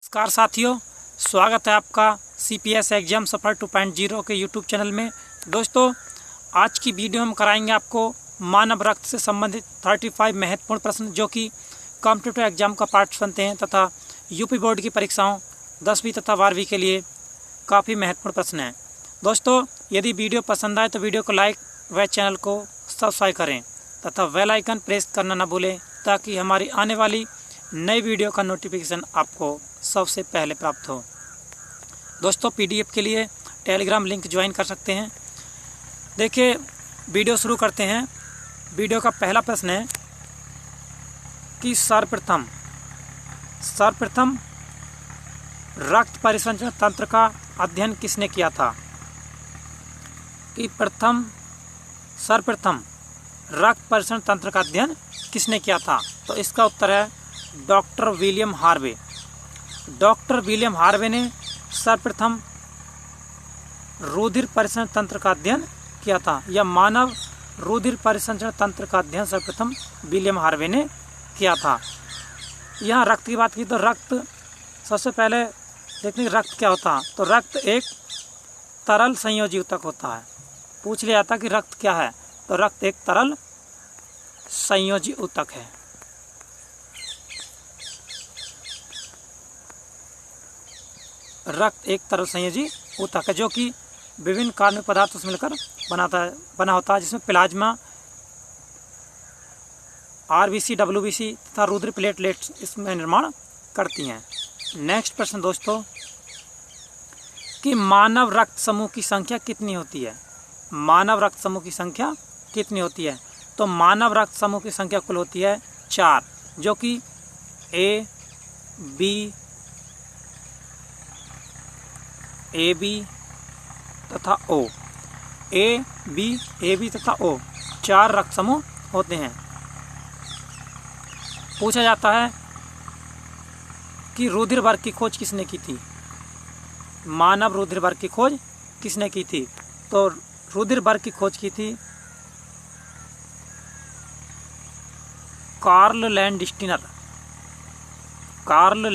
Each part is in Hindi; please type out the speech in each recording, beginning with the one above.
नमस्कार साथियों, स्वागत है आपका CPS एग्जाम सफर 2.0 के यूट्यूब चैनल में। दोस्तों, आज की वीडियो हम कराएंगे आपको मानव रक्त से संबंधित 35 महत्वपूर्ण प्रश्न जो कि कॉम्पिटिटिव एग्जाम का पार्ट बनते हैं तथा यूपी बोर्ड की परीक्षाओं 10वीं तथा 12वीं के लिए काफ़ी महत्वपूर्ण प्रश्न हैं। दोस्तों, यदि वीडियो पसंद आए तो वीडियो को लाइक व चैनल को सब्सक्राइब करें तथा बेल आइकन प्रेस करना न भूलें ताकि हमारी आने वाली नई वीडियो का नोटिफिकेशन आपको सबसे पहले प्राप्त हो। दोस्तों, PDF के लिए टेलीग्राम लिंक ज्वाइन कर सकते हैं। देखिए, वीडियो शुरू करते हैं। वीडियो का पहला प्रश्न है कि सर्वप्रथम रक्त परिसंचरण तंत्र का अध्ययन किसने किया था? कि सर्वप्रथम रक्त परिसंचरण तंत्र का अध्ययन किसने किया था? तो इसका उत्तर है doctor William Harvey. Doctor William Harvey ने सर्वप्रथम रुधिर परिसंचरण तंत्र का अध्ययन किया था। यह मानव रुधिर परिसंचरण तंत्र का अध्ययन सर्वप्रथम विलियम हार्वे ने किया था। यहाँ रक्त की बात की तो रक्त, सबसे पहले देखते हैं रक्त क्या होता है। तो रक्त एक तरल संयोजी ऊतक होता है। पूछ लिया था कि रक्त क्या है, तो रक्त एक तरल संयोजी ऊतक है। रक्त एक तरल संयोजी ऊतक है जो कि विभिन्न कार्बनिक पदार्थों से मिलकर बना होता है, जिसमें प्लाज्मा, RBC, WBC तथा रुधिर प्लेटलेट्स इसमें निर्माण करती हैं। नेक्स्ट प्रश्न दोस्तों, कि मानव रक्त समूह की संख्या कितनी होती है? मानव रक्त समूह की संख्या कितनी होती है? तो मानव रक्त समूह की संख्या कुल होती है 4, जो कि AB तथा O। AB तथा O 4 रक्त समूह होते हैं। पूछा जाता है कि रुधिर वर्ग की खोज किसने की थी? मानव रुधिर वर्ग की खोज किसने की थी? तो रुधिर वर्ग की खोज की थी कार्ल लैंडस्टीनर। कार्ल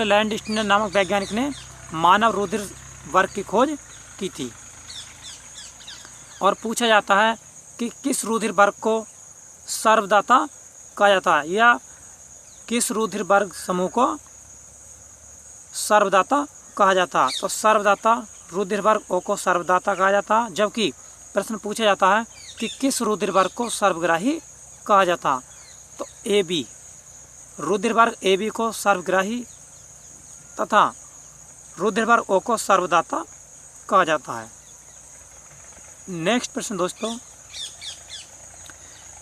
लैंडस्टीनर नामक वैज्ञानिक ने मानव रुधिर वर्ग की खोज की थी। और पूछा जाता है कि किस रुधिर वर्ग को सर्वदाता कहा जाता है, या किस रुधिर वर्ग समूह को सर्वदाता कहा जाता? तो सर्वदाता रुधिर वर्ग O को सर्वदाता कहा जाता, जबकि प्रश्न पूछा जाता है कि किस रुधिर वर्ग को सर्वग्राही कहा जाता? तो AB रुधिर वर्ग AB को सर्वग्राही तथा रुधिर वर्ग O को सर्वदाता कहा जाता है। नेक्स्ट प्रश्न दोस्तों,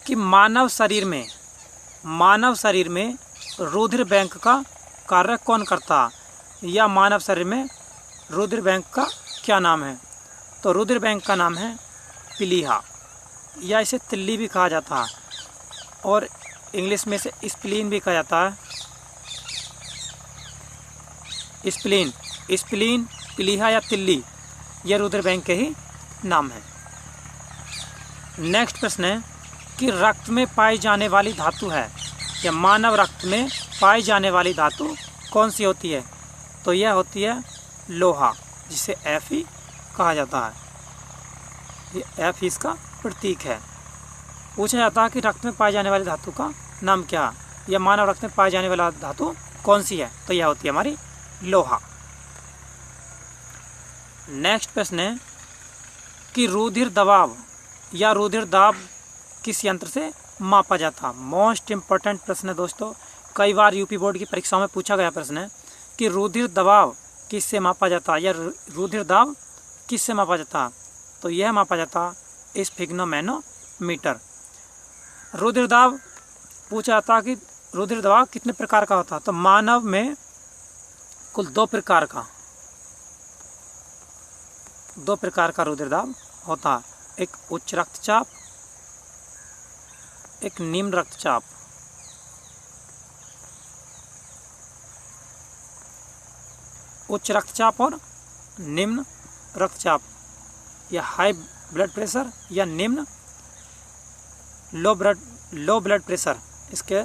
कि मानव शरीर में रुधिर बैंक का कार्य कौन करता? या मानव शरीर में रुधिर बैंक का क्या नाम है? तो रुधिर बैंक का नाम है प्लीहा, या इसे तिल्ली भी कहा जाता है, और इंग्लिश में इसे स्प्लीन भी कहा जाता है। स्प्लीन, प्लीहा या तिल्ली, यह रुधिर बैंक के ही नाम है। नेक्स्ट प्रश्न है कि रक्त में पाई जाने वाली धातु है, या मानव रक्त में पाई जाने वाली धातु कौन सी होती है? तो यह होती है लोहा, जिसे Fe कहा जाता है। ये Fe इसका प्रतीक है। पूछा जाता है कि रक्त में पाई जाने वाली धातु का नाम क्या है, या मानव रक्त में पाई जाने वाला धातु कौन सी है? तो यह होती है हमारी लोहा। नेक्स्ट प्रश्न है कि रुधिर दबाव या रुधिर दाब किस यंत्र से मापा जाता? मोस्ट इम्पोर्टेंट प्रश्न है दोस्तों, कई बार यूपी बोर्ड की परीक्षाओं में पूछा गया प्रश्न है कि रुधिर दबाव किससे मापा जाता, या रुधिर दाब किससे मापा जाता? तो यह मापा जाता स्फिग्नोमैनोमीटर। रुधिर दाब पूछा जाता कि रुधिर दबाव कितने प्रकार का होता? तो मानव में कुल 2 प्रकार का रुधिर दाब होता है, एक उच्च रक्तचाप, एक निम्न रक्तचाप। उच्च रक्तचाप और निम्न रक्तचाप, या हाई ब्लड प्रेशर या निम्न लो ब्लड प्रेशर इसके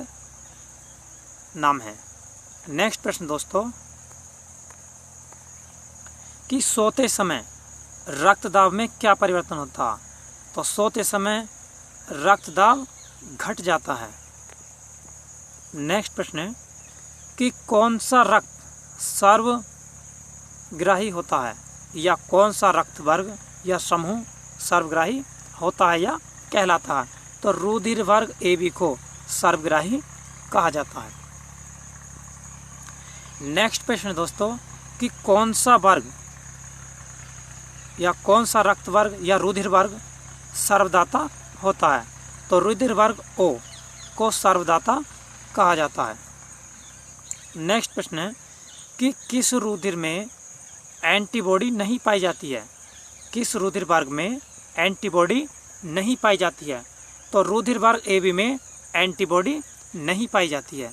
नाम है। नेक्स्ट प्रश्न दोस्तों कि सोते समय रक्तदाब में क्या परिवर्तन होता? तो सोते समय रक्तदाब घट जाता है। नेक्स्ट प्रश्न है कि कौन सा रक्त सर्वग्राही होता है, या कौन सा रक्त वर्ग या समूह सर्वग्राही होता है या कहलाता है? तो रुधिर वर्ग AB को सर्वग्राही कहा जाता है। नेक्स्ट प्रश्न दोस्तों कि कौन सा वर्ग या कौन सा रक्त वर्ग या रुधिर वर्ग सर्वदाता होता है? तो रुधिर वर्ग O को सर्वदाता कहा जाता है। नेक्स्ट प्रश्न है कि किस रुधिर में एंटीबॉडी नहीं पाई जाती है? किस रुधिर वर्ग में एंटीबॉडी नहीं पाई जाती है? तो रुधिर वर्ग AB में एंटीबॉडी नहीं पाई जाती है।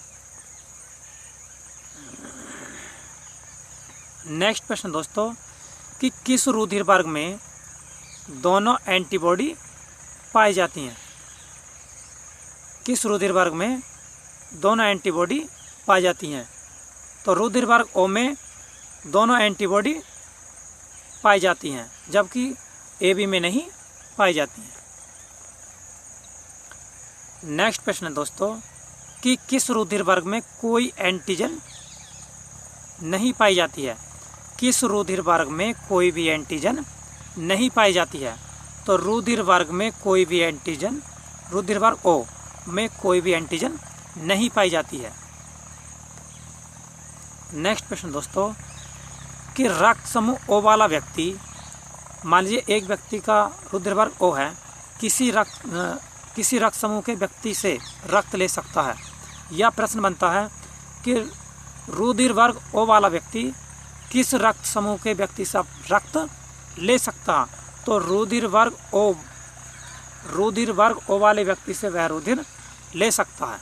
नेक्स्ट प्रश्न दोस्तों कि किस रुधिर वर्ग में दोनों एंटीबॉडी पाई जाती हैं? किस रुधिर वर्ग में दोनों एंटीबॉडी पाई जाती हैं? तो रुधिर वर्ग O में दोनों एंटीबॉडी पाई जाती हैं, जबकि AB में नहीं पाई जाती हैं। नेक्स्ट प्रश्न दोस्तों कि किस रुधिर वर्ग में कोई एंटीजन नहीं पाई जाती है? किस रुधिर वर्ग में कोई भी एंटीजन नहीं पाई जाती है? तो रुधिर वर्ग में कोई भी एंटीजन, रुधिर वर्ग O में कोई भी एंटीजन नहीं पाई जाती है। नेक्स्ट प्रश्न दोस्तों कि रक्त समूह O वाला व्यक्ति, मान लीजिए एक व्यक्ति का रुधिर वर्ग O है, किसी रक्त समूह के व्यक्ति से रक्त ले सकता है। यह प्रश्न बनता है कि रुधिर वर्ग O वाला व्यक्ति किस रक्त समूह के व्यक्ति से रक्त ले सकता है? तो रुधिर वर्ग O वाले व्यक्ति से वह रुधिर ले सकता है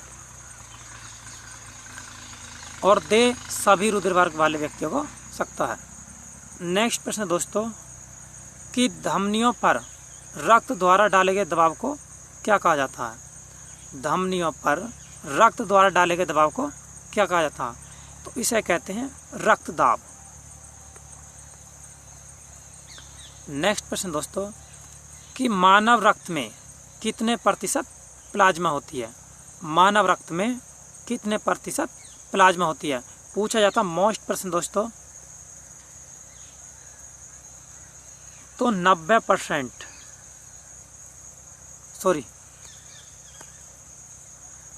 और दे सभी रुधिर वर्ग वाले व्यक्तियों को सकता है। नेक्स्ट प्रश्न दोस्तों कि धमनियों पर रक्त द्वारा डाले गए दबाव को क्या कहा जाता है? धमनियों पर रक्त द्वारा डाले गए दबाव को क्या कहा जाता है? तो इसे कहते हैं रक्तदाब। नेक्स्ट प्रश्न दोस्तों कि मानव रक्त में कितने प्रतिशत प्लाज्मा होती है? मानव रक्त में कितने प्रतिशत प्लाज्मा होती है? पूछा जाता मोस्ट प्रश्न दोस्तों। तो 90%, सॉरी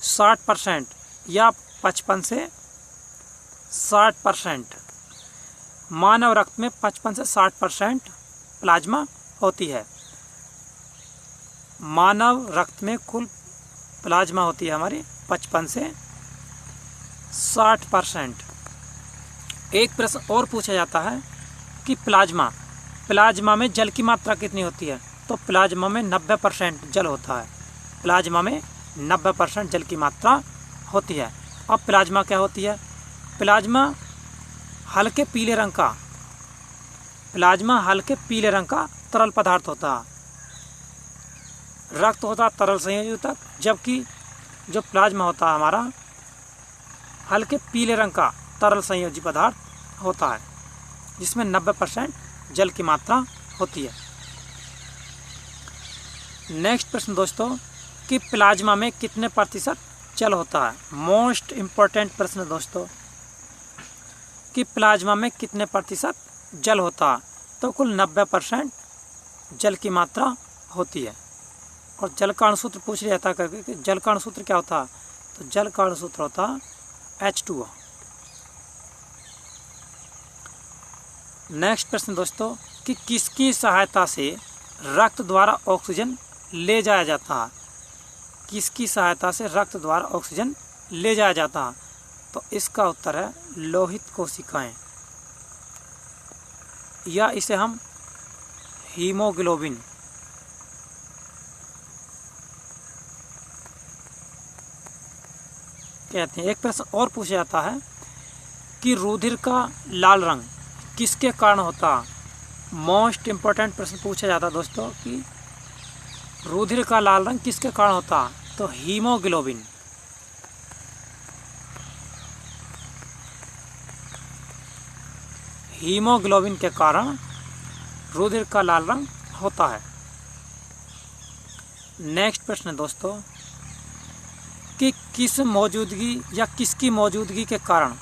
60% या 55 से 60%। मानव रक्त में 55 से 60% प्लाज्मा होती है। मानव रक्त में कुल प्लाज्मा होती है हमारी 55 से 60%। एक प्रश्न और पूछा जाता है कि प्लाज्मा में जल की मात्रा कितनी होती है? तो प्लाज्मा में 90% जल होता है। प्लाज्मा में 90% जल की मात्रा होती है। अब प्लाज्मा क्या होती है? प्लाज्मा हल्के पीले रंग का तरल पदार्थ होता है। रक्त होता है तरल संयोजक, जबकि जो प्लाज्मा होता है हमारा हल्के पीले रंग का तरल संयोजी पदार्थ होता है, जिसमें 90% जल की मात्रा होती है। नेक्स्ट प्रश्न दोस्तों कि प्लाज्मा में कितने प्रतिशत जल होता है? मोस्ट इम्पोर्टेंट प्रश्न दोस्तों कि प्लाज्मा में कितने प्रतिशत जल होता है? तो कुल 90% जल की मात्रा होती है। और जल का अणुसूत्र पूछ लिया था करके कि जल का अणुसूत्र क्या होता है? तो जल का अणुसूत्र होता H2O। नेक्स्ट प्रश्न दोस्तों कि किसकी सहायता से रक्त द्वारा ऑक्सीजन ले जाया जाता है? किसकी सहायता से रक्त द्वारा ऑक्सीजन ले जाया जाता है? तो इसका उत्तर है लोहित कोशिकाएं, या इसे हम हीमोग्लोबिन कहते हैं। एक प्रश्न और पूछा जाता है कि रुधिर का लाल रंग किसके कारण होता है? मोस्ट इम्पोर्टेंट प्रश्न पूछा जाता है दोस्तों कि रुधिर का लाल रंग किसके कारण होता है? तो हीमोग्लोबिन। हीमोग्लोबिन के कारण रुधिर का लाल रंग होता है। नेक्स्ट प्रश्न दोस्तों कि किस मौजूदगी या किसकी मौजूदगी के कारण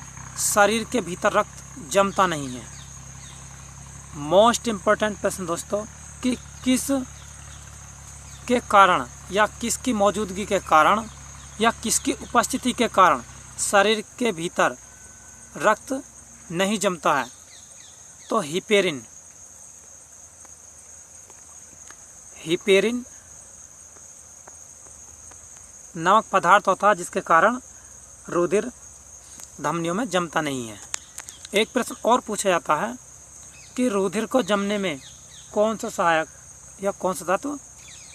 शरीर के भीतर रक्त जमता नहीं है? मोस्ट इम्पोर्टेंट प्रश्न दोस्तों कि किस के कारण या किसकी मौजूदगी के कारण या किसकी उपस्थिति के कारण शरीर के भीतर रक्त नहीं जमता है? तो हिपेरिन। हिपेरिन नामक पदार्थ होता है जिसके कारण रुधिर धमनियों में जमता नहीं है। एक प्रश्न और पूछा जाता है कि रुधिर को जमने में कौन सा सहायक या कौन सा धातु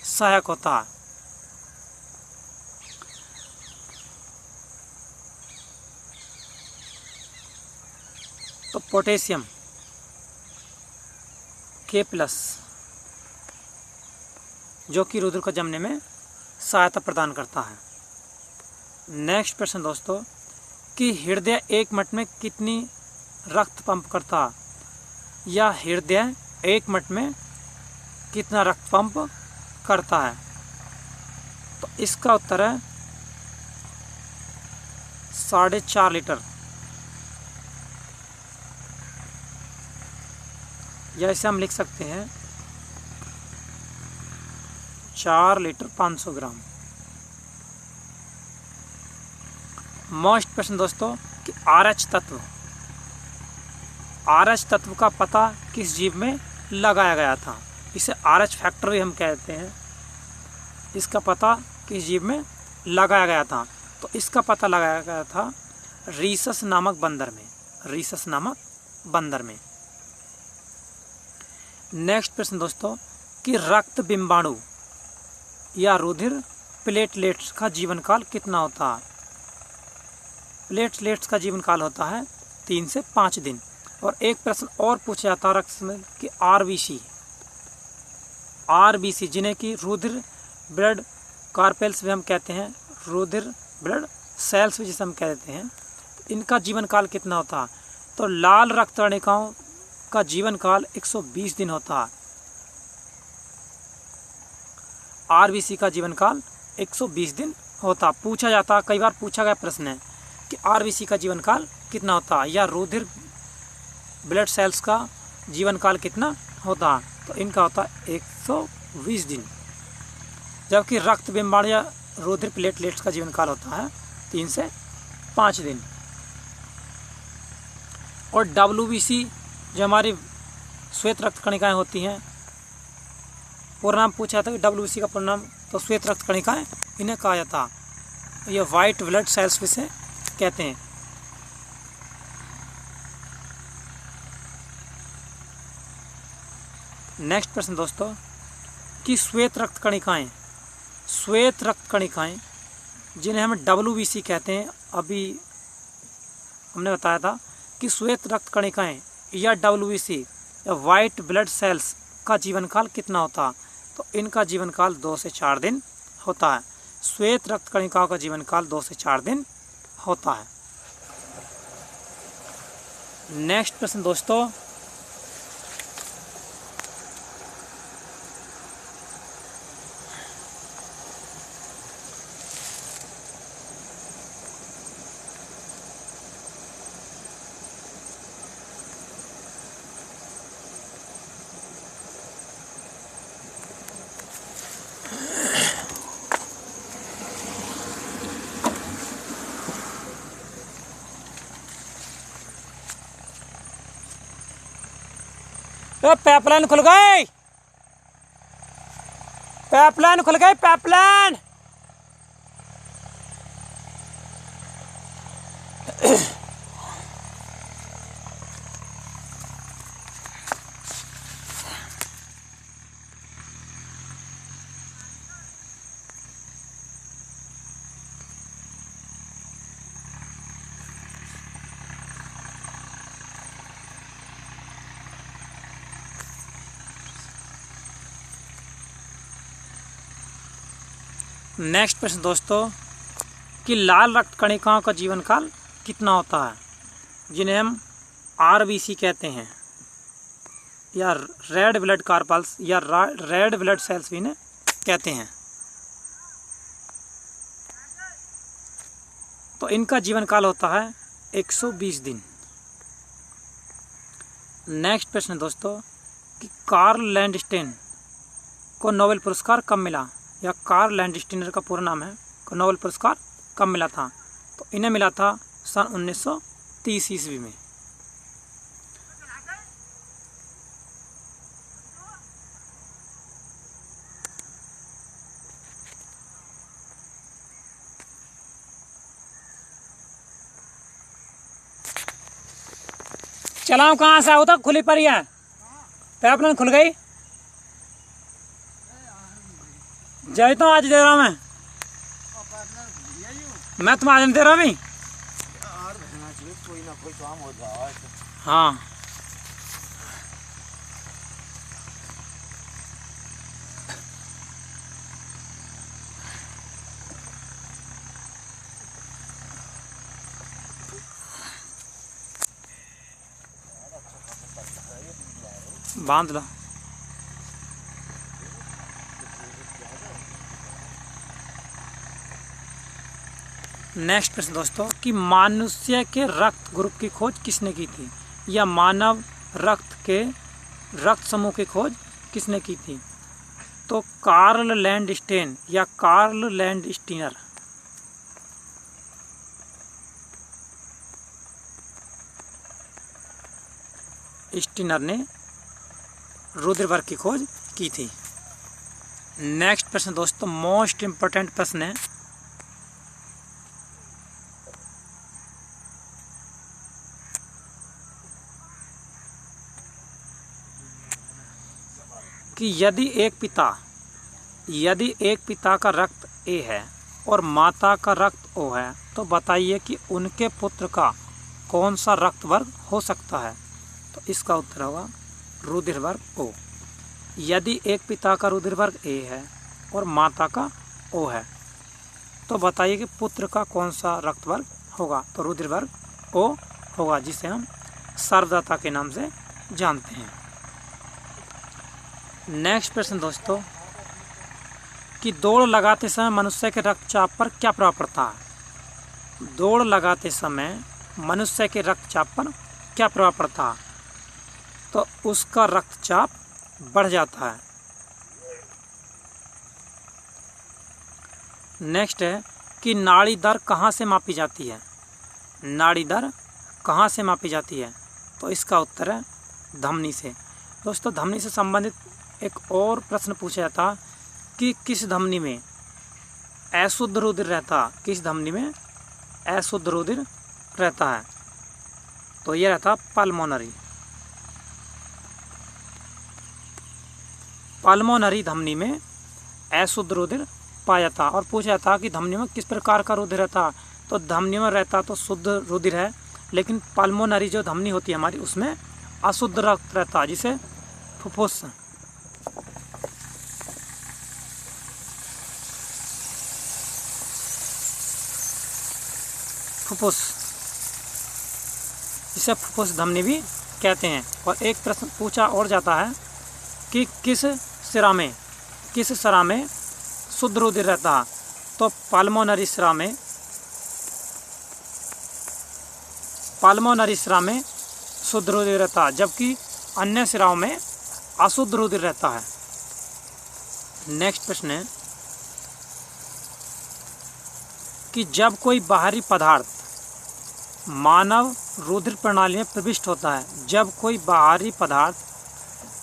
सहायक होता है? तो पोटेशियम K+, जो कि रुधिर को जमने में सहायता प्रदान करता है। नेक्स्ट प्रश्न दोस्तों कि हृदय 1 मिनट में कितनी रक्त पंप करता है? या हृदय 1 मिनट में कितना रक्त पंप करता है? तो इसका उत्तर है 4.5 लीटर, या इसे हम लिख सकते हैं 4 लीटर 500 ग्राम। मोस्ट प्रश्न दोस्तों कि RH तत्व, RH तत्व का पता किस जीव में लगाया गया था? इसे RH फैक्टर भी हम कहते हैं। इसका पता किस जीव में लगाया गया था? तो इसका पता लगाया गया था रीसस नामक बंदर में। रीसस नामक बंदर में। नेक्स्ट प्रश्न दोस्तों कि रक्त बिंबाणु या रुधिर प्लेटलेट्स का जीवन काल कितना होता है? प्लेटलेट्स का जीवन काल होता है 3 से 5 दिन। और एक प्रश्न और पूछा जाता है रक्त में कि आरबीसी जिन्हें कि रुधिर ब्लड कार्पेल्स भी हम कहते हैं, रुधिर ब्लड सेल्स भी जिसे हम कहते हैं, इनका जीवन काल कितना होता है? तो लाल रक्त कणिकाओं का जीवन काल 120 दिन होता है। आरबीसी का जीवन काल 120 दिन होता। पूछा जाता, कई बार पूछा गया प्रश्न है कि आरबीसी का जीवन काल कितना होता है या रुधिर ब्लड सेल्स का जीवन काल कितना होता है? तो इनका होता है 120 दिन। जबकि रक्त बिंबाणु या रुधिर प्लेटलेट्स का जीवन काल होता है 3 से 5 दिन। और WBC जो हमारी श्वेत रक्त कणिकाएं होती हैं, पूरा नाम पूछा था कि WBC का पूरा नाम, तो श्वेत रक्त कणिकाएं इन्हें कहा जाता है। ये वाइट ब्लड सेल्स भी से कहते हैं। नेक्स्ट प्रश्न दोस्तों कि श्वेत रक्त कणिकाएं जिन्हें हम WBC कहते हैं, अभी हमने बताया था कि श्वेत रक्त कणिकाएं या WBC या वाइट ब्लड सेल्स का जीवन काल कितना होता है? तो इनका जीवन काल 2 से 4 दिन होता है। श्वेत रक्त कणिकाओं का जीवन काल 2 से 4 दिन होता है। नेक्स्ट प्रश्न दोस्तों पाइपलाइन खुल गई, पाइपलाइन खुल गई, पाइपलाइन। नेक्स्ट प्रश्न दोस्तों कि लाल रक्त कणिकाओं का जीवन काल कितना होता है, जिन्हें हम RBC कहते हैं या रेड ब्लड कार्पल्स या रेड ब्लड सेल्स भी इन्हें कहते हैं। तो इनका जीवन काल होता है 120 दिन। नेक्स्ट प्रश्न दोस्तों कि कार्ल लैंडस्टेन को नोबेल पुरस्कार कब मिला, या कार्ल लैंडस्टीनर का पूरा नाम है, को नोबेल पुरस्कार कब मिला था। तो इन्हें मिला था सन 1930 ईस्वी में। चलाओ कहाँ से आओ तक खुली पड़ी है, पैपलाइन खुल गई। जय तो आज दे रहा मैं तुम आज दे रहा भी। कोई ना कोई काम हो जाए। हाँ बांध लो। नेक्स्ट प्रश्न दोस्तों कि मनुष्य के रक्त ग्रुप की खोज किसने की थी, या मानव रक्त के रक्त समूह की खोज किसने की थी। तो कार्ल लैंडस्टेन या कार्ल लैंडस्टीनर। स्टीनर ने रुधिर वर्ग की खोज की थी। नेक्स्ट प्रश्न दोस्तों मोस्ट इंपोर्टेंट प्रश्न है कि यदि एक पिता का रक्त A है और माता का रक्त O है तो बताइए कि उनके पुत्र का कौन सा रक्त वर्ग हो सकता है। तो इसका उत्तर होगा रुधिर वर्ग O। यदि एक पिता का रुधिर वर्ग A है और माता का O है तो बताइए कि पुत्र का कौन सा रक्त वर्ग होगा। तो रुधिर वर्ग O होगा, जिसे हम सर्वदाता के नाम से जानते हैं। नेक्स्ट प्रश्न दोस्तों कि दौड़ लगाते समय मनुष्य के रक्तचाप पर क्या प्रभाव पड़ता है। दौड़ लगाते समय मनुष्य के रक्तचाप पर क्या प्रभाव पड़ता है। तो उसका रक्तचाप बढ़ जाता है। नेक्स्ट है कि नाड़ी दर कहाँ से मापी जाती है। नाड़ी दर कहाँ से मापी जाती है। तो इसका उत्तर है धमनी से। दोस्तों धमनी से संबंधित एक और प्रश्न पूछा जाता कि किस धमनी में अशुद्ध रुधिर रहता, किस धमनी में अशुद्ध रुधिर रहता है। तो यह रहता पल्मोनरी। पल्मोनरी धमनी में अशुद्ध रुधिर पाया जाता। और पूछा जाता कि धमनी में किस प्रकार का रुधिर रहता। तो धमनी में रहता तो शुद्ध रुधिर है, लेकिन पल्मोनरी जो धमनी होती है हमारी उसमें अशुद्ध रक्त रहता, जिसे फुफ्फुस जिसे फुफ्फुस धमनी भी कहते हैं। और एक प्रश्न पूछा और जाता है कि किस सिरा में शुद्ध रुधिर रहता है। तो पल्मोनरी सिरा में शुद्ध रुधिर रहता है, जबकि अन्य सिराओं में अशुद्ध रुधिर रहता है। नेक्स्ट प्रश्न है कि जब कोई बाहरी पदार्थ मानव रुधिर प्रणाली में प्रविष्ट होता है, जब कोई बाहरी पदार्थ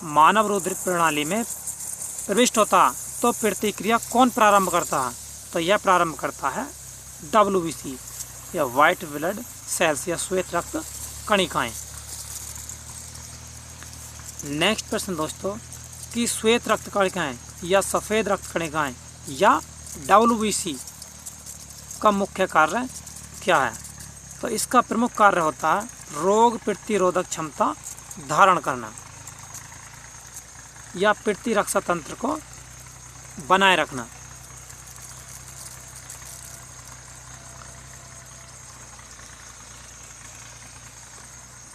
मानव रुधिर प्रणाली में प्रविष्ट होता तो प्रतिक्रिया कौन प्रारंभ करता है। तो यह प्रारंभ करता है WBC या वाइट ब्लड सेल्स या श्वेत रक्त कणिकाएं। नेक्स्ट प्रश्न दोस्तों कि श्वेत रक्त कणिकाएं या सफ़ेद रक्त कणिकाएं या WBC का मुख्य कार्य क्या है। तो इसका प्रमुख कार्य होता है रोग प्रतिरोधक क्षमता धारण करना या प्रतिरक्षा तंत्र को बनाए रखना।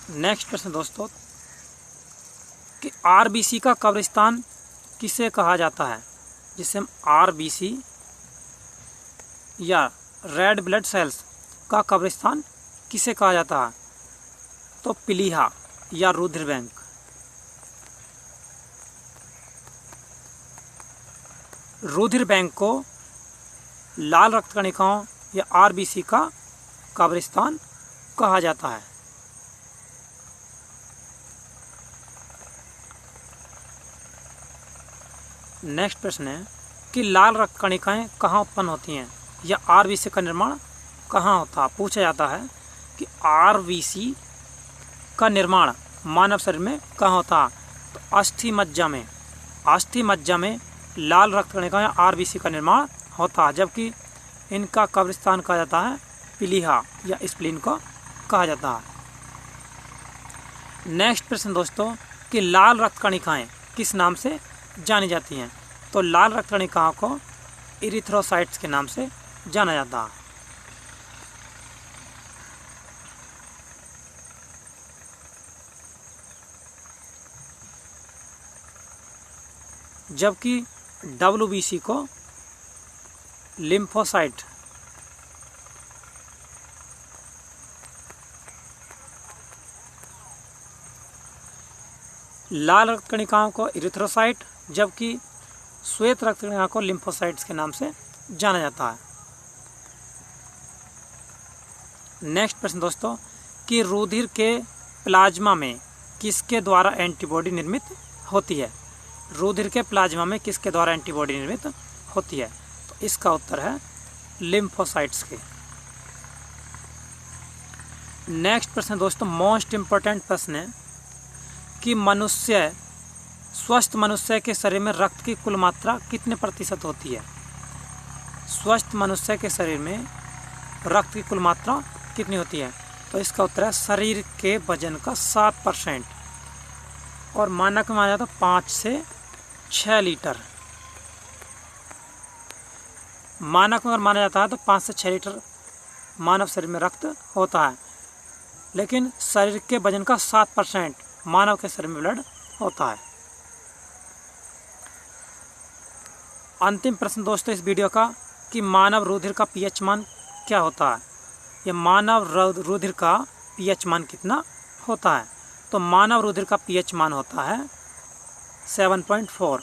नेक्स्ट प्रश्न दोस्तों कि आरबीसी का कब्रिस्तान किसे कहा जाता है? जिसे हम आरबीसी या रेड ब्लड सेल्स का कब्रिस्तान किसे कहा जाता है? तो प्लीहा या रुधिर बैंक। रुधिर बैंक को लाल रक्त कणिकाओं या आरबीसी का कब्रिस्तान कहा जाता है। नेक्स्ट प्रश्न है कि लाल रक्त कणिकाएं कहाँ उत्पन्न होती हैं या आरबीसी का निर्माण कहाँ होता है? पूछा जाता है कि आरबीसी का निर्माण मानव शरीर में कहाँ होता है? तो अस्थि मज्जा में। अस्थि मज्जा में लाल रक्त कणिकाएं आरबीसी का निर्माण होता है, जबकि इनका कब्रिस्तान कहा जाता है प्लीहा या स्प्लीन को कहा जाता है। नेक्स्ट प्रश्न दोस्तों कि लाल रक्त कणिकाएं किस नाम से जानी जाती हैं? तो लाल रक्त कणिकाओं को इरिथ्रोसाइट्स के नाम से जाना जाता है। जबकि डब्ल्यूबीसी को लिम्फोसाइट लाल रक्त कणिकाओं को इरिथ्रोसाइट जबकि श्वेत रक्त कणिकाओं को लिम्फोसाइट्स के नाम से जाना जाता है। नेक्स्ट प्रश्न दोस्तों कि रुधिर के प्लाज्मा में किसके द्वारा एंटीबॉडी निर्मित होती है? रुधिर के प्लाज्मा में किसके द्वारा एंटीबॉडी निर्मित होती है? तो इसका उत्तर है लिम्फोसाइट्स के। नेक्स्ट प्रश्न दोस्तों मोस्ट इंपॉर्टेंट प्रश्न है कि स्वस्थ मनुष्य के शरीर में रक्त की कुल मात्रा कितने प्रतिशत होती है? स्वस्थ मनुष्य के शरीर में रक्त की कुल मात्रा कितनी होती है? तो इसका उत्तर है शरीर के वजन का 7% और मानक में माना जाता है 5 से 6 लीटर। मानक में अगर माना जाता है तो 5 से 6 लीटर मानव शरीर में रक्त होता है, लेकिन शरीर के वजन का 7% मानव के शरीर में ब्लड होता है। अंतिम प्रश्न दोस्तों इस वीडियो का कि मानव रुधिर का पीएच मान क्या होता है? या मानव रुधिर का पीएच मान कितना होता है? तो मानव रुधिर का पीएच मान होता है 7.4।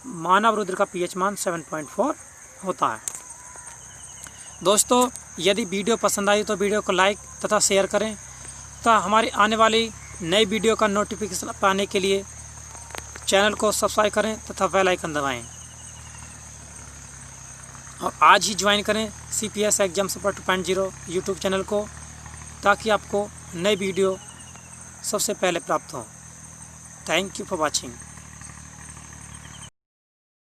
मानव रुधिर का पीएच मान 7.4 होता है। दोस्तों यदि वीडियो पसंद आई तो वीडियो को लाइक तथा शेयर करें तथा हमारी आने वाली नई वीडियो का नोटिफिकेशन पाने के लिए चैनल को सब्सक्राइब करें तथा बेल आइकन दबाएं और आज ही ज्वाइन करें CPS exam support 2.0 YouTube channel को, ताकि आपको नई वीडियो सबसे पहले प्राप्त हो। Thank you for watching.